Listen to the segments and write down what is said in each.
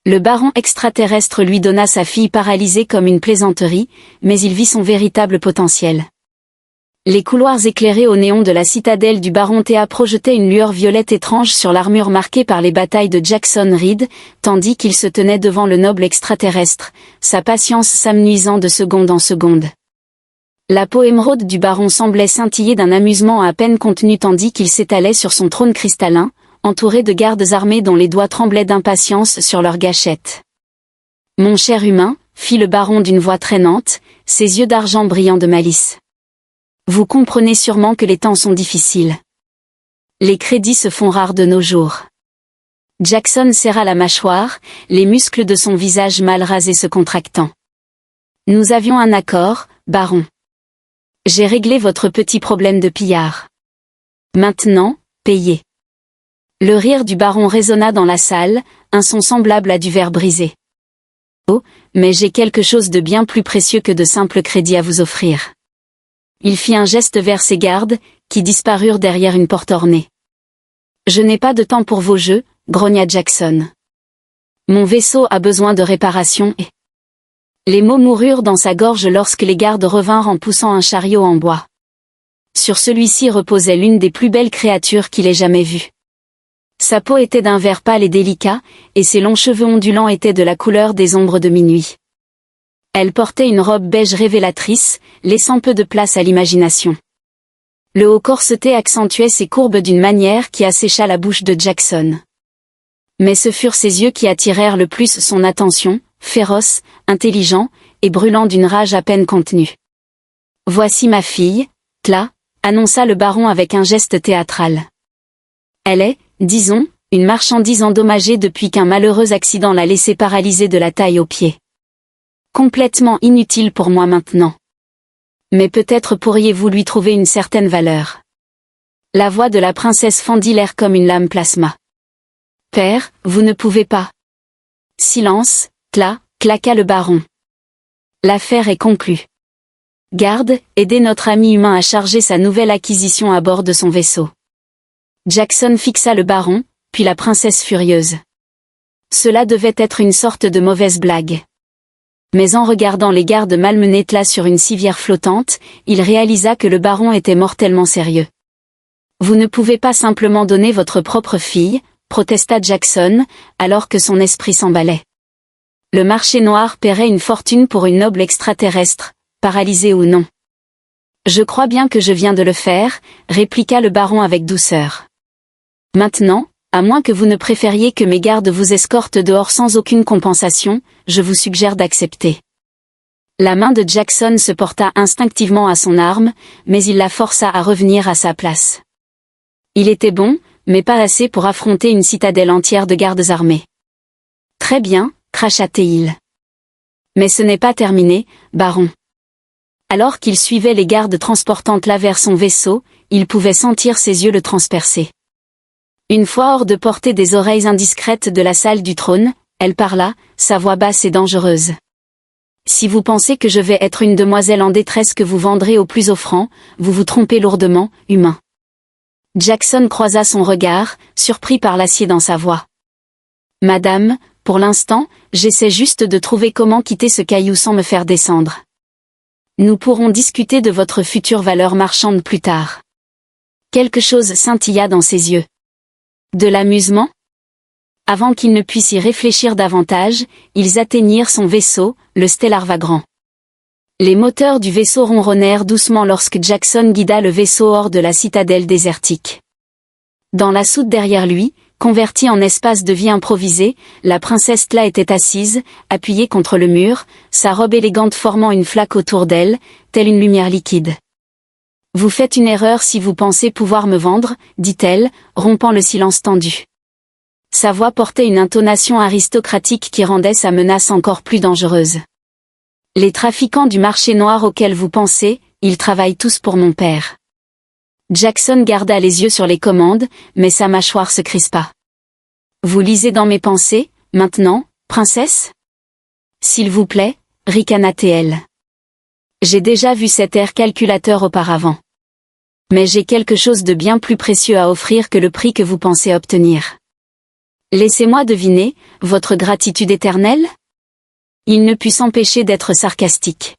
Le baron extraterrestre lui donna sa fille paralysée comme une plaisanterie, mais il vit son véritable potentiel. Les couloirs éclairés au néon de la citadelle du baron Théa projetaient une lueur violette étrange sur l'armure marquée par les batailles de Jackson Reed, tandis qu'il se tenait devant le noble extraterrestre, sa patience s'amenuisant de seconde en seconde. La peau émeraude du baron semblait scintiller d'un amusement à peine contenu tandis qu'il s'étalait sur son trône cristallin, entouré de gardes armés dont les doigts tremblaient d'impatience sur leurs gâchettes. « Mon cher humain », fit le baron d'une voix traînante, ses yeux d'argent brillant de malice. « Vous comprenez sûrement que les temps sont difficiles. Les crédits se font rares de nos jours. » Jackson serra la mâchoire, les muscles de son visage mal rasé se contractant. « Nous avions un accord, baron. J'ai réglé votre petit problème de pillard. Maintenant, payez. » Le rire du baron résonna dans la salle, un son semblable à du verre brisé. « Oh, mais j'ai quelque chose de bien plus précieux que de simples crédits à vous offrir. » Il fit un geste vers ses gardes, qui disparurent derrière une porte ornée. « Je n'ai pas de temps pour vos jeux, » grogna Jackson. « Mon vaisseau a besoin de réparation et... » Les mots moururent dans sa gorge lorsque les gardes revinrent en poussant un chariot en bois. Sur celui-ci reposait l'une des plus belles créatures qu'il ait jamais vues. Sa peau était d'un vert pâle et délicat, et ses longs cheveux ondulants étaient de la couleur des ombres de minuit. Elle portait une robe beige révélatrice, laissant peu de place à l'imagination. Le haut corseté accentuait ses courbes d'une manière qui assécha la bouche de Jackson. Mais ce furent ses yeux qui attirèrent le plus son attention, féroces, intelligents, et brûlants d'une rage à peine contenue. « Voici ma fille, Tla », annonça le baron avec un geste théâtral. Elle est, disons, une marchandise endommagée depuis qu'un malheureux accident l'a laissée paralysée de la taille aux pieds. Complètement inutile pour moi maintenant. Mais peut-être pourriez-vous lui trouver une certaine valeur. La voix de la princesse fendit l'air comme une lame plasma. « Père, vous ne pouvez pas. » « Silence, Tla », claqua le baron. « L'affaire est conclue. Garde, aidez notre ami humain à charger sa nouvelle acquisition à bord de son vaisseau. » Jackson fixa le baron, puis la princesse furieuse. Cela devait être une sorte de mauvaise blague. Mais en regardant les gardes malmenés Tla sur une civière flottante, il réalisa que le baron était mortellement sérieux. « Vous ne pouvez pas simplement donner votre propre fille, » protesta Jackson, alors que son esprit s'emballait. Le marché noir paierait une fortune pour une noble extraterrestre, paralysée ou non. « Je crois bien que je viens de le faire, » répliqua le baron avec douceur. « Maintenant, à moins que vous ne préfériez que mes gardes vous escortent dehors sans aucune compensation, je vous suggère d'accepter. » La main de Jackson se porta instinctivement à son arme, mais il la força à revenir à sa place. Il était bon, mais pas assez pour affronter une citadelle entière de gardes armés. « Très bien, » cracha-t-il. « Mais ce n'est pas terminé, baron. » Alors qu'il suivait les gardes transportant Tla vers son vaisseau, il pouvait sentir ses yeux le transpercer. Une fois hors de portée des oreilles indiscrètes de la salle du trône, elle parla, sa voix basse et dangereuse. « Si vous pensez que je vais être une demoiselle en détresse que vous vendrez au plus offrant, vous vous trompez lourdement, humain. » Jackson croisa son regard, surpris par l'acier dans sa voix. « Madame, pour l'instant, j'essaie juste de trouver comment quitter ce caillou sans me faire descendre. Nous pourrons discuter de votre future valeur marchande plus tard. » Quelque chose scintilla dans ses yeux. De l'amusement ? Avant qu'il ne puisse y réfléchir davantage, ils atteignirent son vaisseau, le Stellar Vagrant. Les moteurs du vaisseau ronronnèrent doucement lorsque Jackson guida le vaisseau hors de la citadelle désertique. Dans la soute derrière lui, convertie en espace de vie improvisé, la princesse Tla était assise, appuyée contre le mur, sa robe élégante formant une flaque autour d'elle, telle une lumière liquide. « Vous faites une erreur si vous pensez pouvoir me vendre, » dit-elle, rompant le silence tendu. Sa voix portait une intonation aristocratique qui rendait sa menace encore plus dangereuse. « Les trafiquants du marché noir auxquels vous pensez, ils travaillent tous pour mon père. » Jackson garda les yeux sur les commandes, mais sa mâchoire se crispa. « Vous lisez dans mes pensées, maintenant, princesse ? » « S'il vous plaît, » ricana-t-elle. « J'ai déjà vu cet air calculateur auparavant. Mais j'ai quelque chose de bien plus précieux à offrir que le prix que vous pensez obtenir. » Laissez-moi deviner, votre gratitude éternelle? Il ne put s'empêcher d'être sarcastique.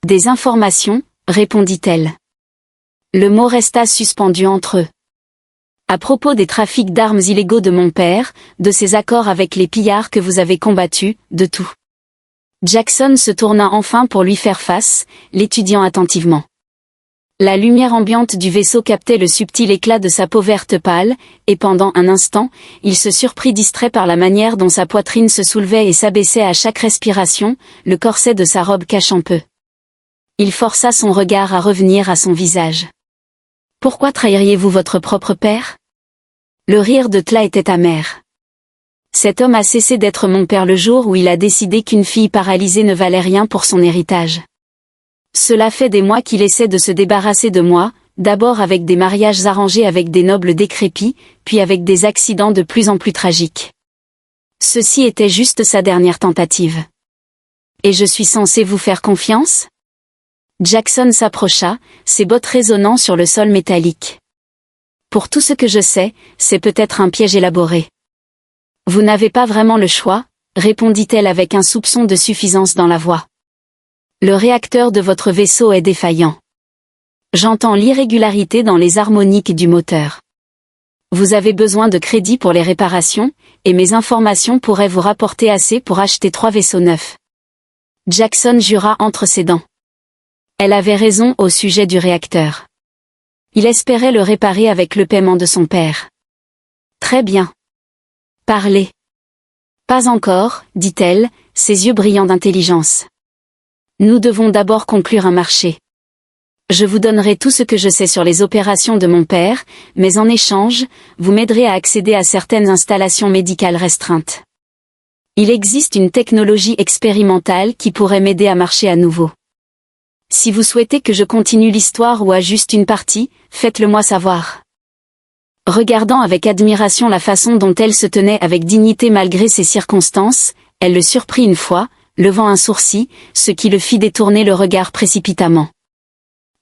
Des informations, répondit-elle. Le mot resta suspendu entre eux. À propos des trafics d'armes illégaux de mon père, de ses accords avec les pillards que vous avez combattus, de tout. Jackson se tourna enfin pour lui faire face, l'étudiant attentivement. La lumière ambiante du vaisseau captait le subtil éclat de sa peau verte pâle, et pendant un instant, il se surprit distrait par la manière dont sa poitrine se soulevait et s'abaissait à chaque respiration, le corset de sa robe cachant peu. Il força son regard à revenir à son visage. Pourquoi trahiriez-vous votre propre père? Le rire de Tla était amer. Cet homme a cessé d'être mon père le jour où il a décidé qu'une fille paralysée ne valait rien pour son héritage. Cela fait des mois qu'il essaie de se débarrasser de moi, d'abord avec des mariages arrangés avec des nobles décrépits, puis avec des accidents de plus en plus tragiques. Ceci était juste sa dernière tentative. Et je suis censé vous faire confiance? Jackson s'approcha, ses bottes résonnant sur le sol métallique. Pour tout ce que je sais, c'est peut-être un piège élaboré. Vous n'avez pas vraiment le choix, répondit-elle avec un soupçon de suffisance dans la voix. Le réacteur de votre vaisseau est défaillant. J'entends l'irrégularité dans les harmoniques du moteur. Vous avez besoin de crédit pour les réparations, et mes informations pourraient vous rapporter assez pour acheter 3 vaisseaux neufs. Jackson jura entre ses dents. Elle avait raison au sujet du réacteur. Il espérait le réparer avec le paiement de son père. Très bien. Parlez. Pas encore, dit-elle, ses yeux brillants d'intelligence. Nous devons d'abord conclure un marché. Je vous donnerai tout ce que je sais sur les opérations de mon père, mais en échange, vous m'aiderez à accéder à certaines installations médicales restreintes. Il existe une technologie expérimentale qui pourrait m'aider à marcher à nouveau. Si vous souhaitez que je continue l'histoire ou à juste une partie, faites-le moi savoir. Regardant avec admiration la façon dont elle se tenait avec dignité malgré ces circonstances, elle le surprit une fois, levant un sourcil, ce qui le fit détourner le regard précipitamment.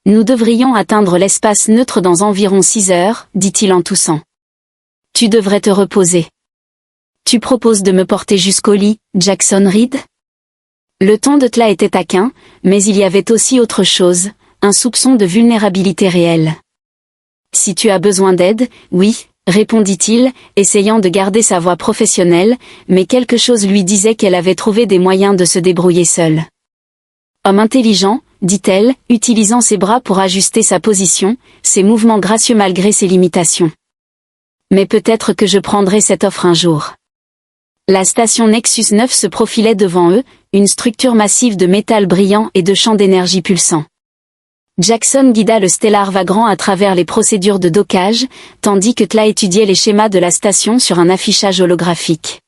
Nous devrions atteindre l'espace neutre dans environ 6 heures, dit-il en toussant. Tu devrais te reposer. Tu proposes de me porter jusqu'au lit, Jackson Reed? Le ton de Tla était taquin, mais il y avait aussi autre chose, un soupçon de vulnérabilité réelle. Si tu as besoin d'aide, oui, répondit-il, essayant de garder sa voix professionnelle, mais quelque chose lui disait qu'elle avait trouvé des moyens de se débrouiller seule. Homme intelligent, dit-elle, utilisant ses bras pour ajuster sa position, ses mouvements gracieux malgré ses limitations. Mais peut-être que je prendrai cette offre un jour. La station Nexus 9 se profilait devant eux, une structure massive de métal brillant et de champs d'énergie pulsants. Jackson guida le Stellar Vagrant à travers les procédures de dockage, tandis que Tla étudiait les schémas de la station sur un affichage holographique.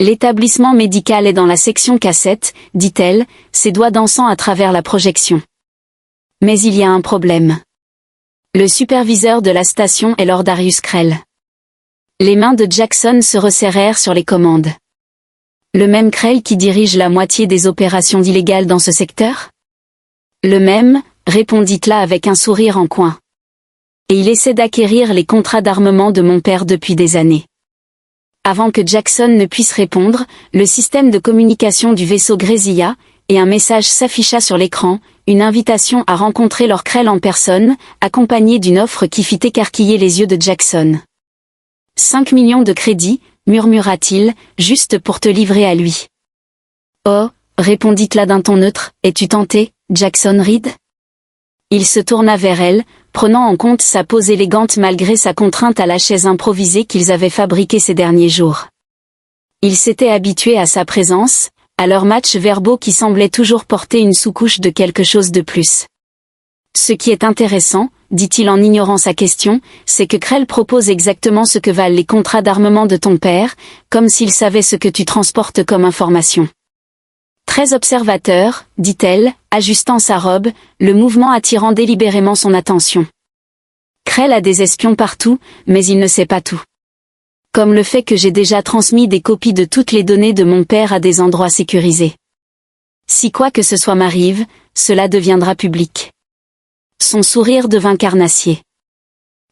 L'établissement médical est dans la section cassette, dit-elle, ses doigts dansant à travers la projection. Mais il y a un problème. Le superviseur de la station est Lord Darius Krell. Les mains de Jackson se resserrèrent sur les commandes. Le même Krell qui dirige la moitié des opérations illégales dans ce secteur? Le même, répondit Tla avec un sourire en coin. Et il essaie d'acquérir les contrats d'armement de mon père depuis des années. Avant que Jackson ne puisse répondre, le système de communication du vaisseau grésilla, et un message s'afficha sur l'écran, une invitation à rencontrer Lord Krell en personne, accompagnée d'une offre qui fit écarquiller les yeux de Jackson. 5 millions de crédits, murmura-t-il, juste pour te livrer à lui. Oh, répondit Tla d'un ton neutre, es-tu tenté, Jackson Reed? Il se tourna vers elle, prenant en compte sa pose élégante malgré sa contrainte à la chaise improvisée qu'ils avaient fabriquée ces derniers jours. Il s'était habitué à sa présence, à leurs matchs verbaux qui semblaient toujours porter une sous-couche de quelque chose de plus. Ce qui est intéressant, dit-il en ignorant sa question, c'est que Krell propose exactement ce que valent les contrats d'armement de ton père, comme s'il savait ce que tu transportes comme information. Très observateur, dit-elle, ajustant sa robe, le mouvement attirant délibérément son attention. Krell a des espions partout, mais il ne sait pas tout. Comme le fait que j'ai déjà transmis des copies de toutes les données de mon père à des endroits sécurisés. Si quoi que ce soit m'arrive, cela deviendra public. Son sourire devint carnassier.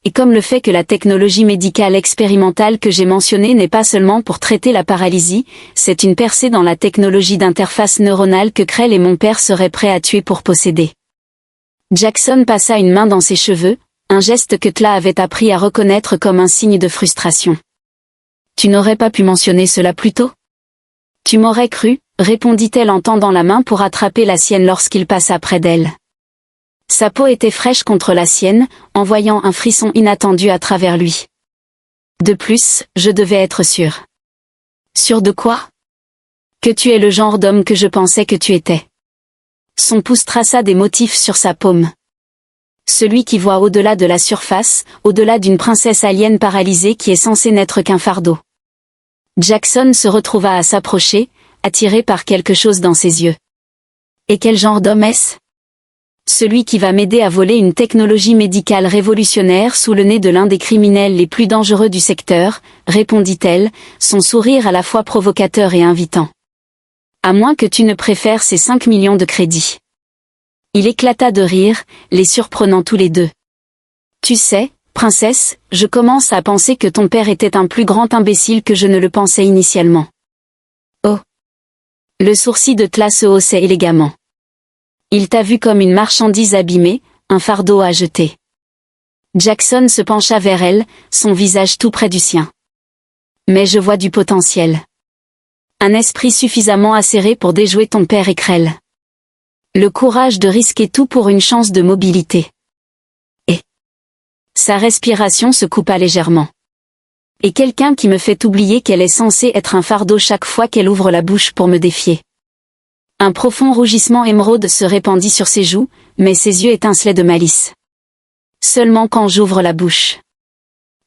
Et comme le fait que la technologie médicale expérimentale que j'ai mentionnée n'est pas seulement pour traiter la paralysie, c'est une percée dans la technologie d'interface neuronale que Krell et mon père seraient prêts à tuer pour posséder. Jackson passa une main dans ses cheveux, un geste que Tla avait appris à reconnaître comme un signe de frustration. Tu n'aurais pas pu mentionner cela plus tôt? Tu m'aurais cru, répondit-elle en tendant la main pour attraper la sienne lorsqu'il passa près d'elle. Sa peau était fraîche contre la sienne, envoyant un frisson inattendu à travers lui. De plus, je devais être sûre. Sûre de quoi? Que tu es le genre d'homme que je pensais que tu étais. Son pouce traça des motifs sur sa paume. Celui qui voit au-delà de la surface, au-delà d'une princesse alien paralysée qui est censée n'être qu'un fardeau. Jackson se retrouva à s'approcher, attiré par quelque chose dans ses yeux. Et quel genre d'homme est-ce? Celui qui va m'aider à voler une technologie médicale révolutionnaire sous le nez de l'un des criminels les plus dangereux du secteur, répondit-elle, son sourire à la fois provocateur et invitant. À moins que tu ne préfères ces 5 millions de crédits. Il éclata de rire, les surprenant tous les deux. Tu sais, princesse, je commence à penser que ton père était un plus grand imbécile que je ne le pensais initialement. Oh! Le sourcil de Tla se haussait élégamment. Il t'a vu comme une marchandise abîmée, un fardeau à jeter. Jackson se pencha vers elle, son visage tout près du sien. Mais je vois du potentiel. Un esprit suffisamment acéré pour déjouer ton père et Krell. Le courage de risquer tout pour une chance de mobilité. Et sa respiration se coupa légèrement. Et quelqu'un qui me fait oublier qu'elle est censée être un fardeau chaque fois qu'elle ouvre la bouche pour me défier. Un profond rougissement émeraude se répandit sur ses joues, mais ses yeux étincelaient de malice. Seulement quand j'ouvre la bouche.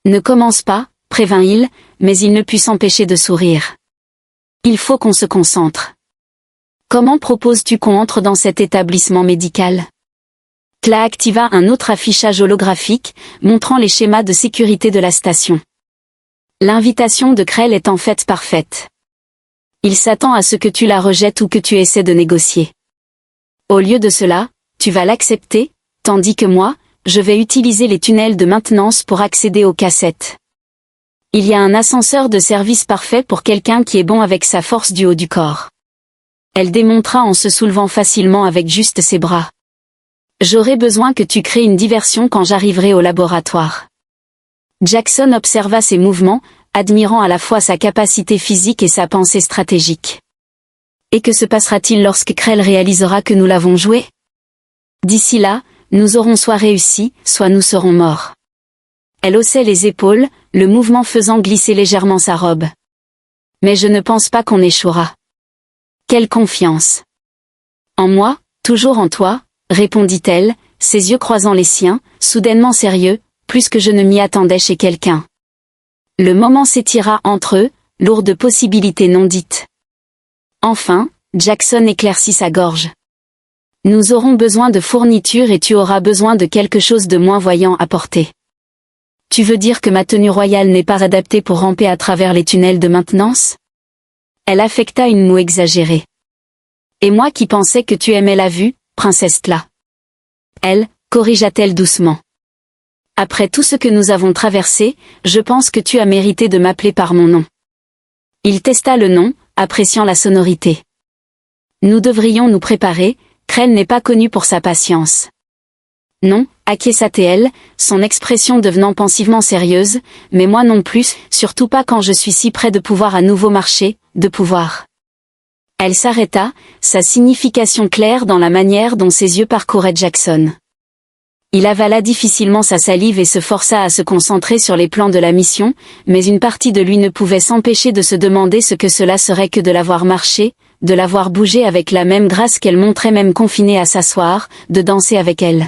Ne commence pas, prévint-il, mais il ne put s'empêcher de sourire. Il faut qu'on se concentre. Comment proposes-tu qu'on entre dans cet établissement médical? Tla activa un autre affichage holographique, montrant les schémas de sécurité de la station. L'invitation de Krell est en fait parfaite. Il s'attend à ce que tu la rejettes ou que tu essaies de négocier. Au lieu de cela, tu vas l'accepter, tandis que moi, je vais utiliser les tunnels de maintenance pour accéder aux cassettes. Il y a un ascenseur de service parfait pour quelqu'un qui est bon avec sa force du haut du corps. Elle démontra en se soulevant facilement avec juste ses bras. J'aurai besoin que tu crées une diversion quand j'arriverai au laboratoire. Jackson observa ses mouvements, admirant à la fois sa capacité physique et sa pensée stratégique. Et que se passera-t-il lorsque Krell réalisera que nous l'avons joué? D'ici là, nous aurons soit réussi, soit nous serons morts. Elle haussait les épaules, le mouvement faisant glisser légèrement sa robe. Mais je ne pense pas qu'on échouera. Quelle confiance! En moi, toujours en toi, répondit-elle, ses yeux croisant les siens, soudainement sérieux, plus que je ne m'y attendais chez quelqu'un. Le moment s'étira entre eux, lourd de possibilités non dites. Enfin, Jackson éclaircit sa gorge. Nous aurons besoin de fournitures et tu auras besoin de quelque chose de moins voyant à porter. Tu veux dire que ma tenue royale n'est pas adaptée pour ramper à travers les tunnels de maintenance? Elle affecta une moue exagérée. Et moi qui pensais que tu aimais la vue, princesse Tla. Elle, corrigea-t-elle doucement. Après tout ce que nous avons traversé, je pense que tu as mérité de m'appeler par mon nom. Il testa le nom, appréciant la sonorité. Nous devrions nous préparer, Krell n'est pas connu pour sa patience. Non, acquiesça-t-elle, son expression devenant pensivement sérieuse, mais moi non plus, surtout pas quand je suis si près de pouvoir à nouveau marcher, de pouvoir. Elle s'arrêta, sa signification claire dans la manière dont ses yeux parcouraient Jackson. Il avala difficilement sa salive et se força à se concentrer sur les plans de la mission, mais une partie de lui ne pouvait s'empêcher de se demander ce que cela serait que de la voir marcher, de la voir bouger avec la même grâce qu'elle montrait même confinée à s'asseoir, de danser avec elle.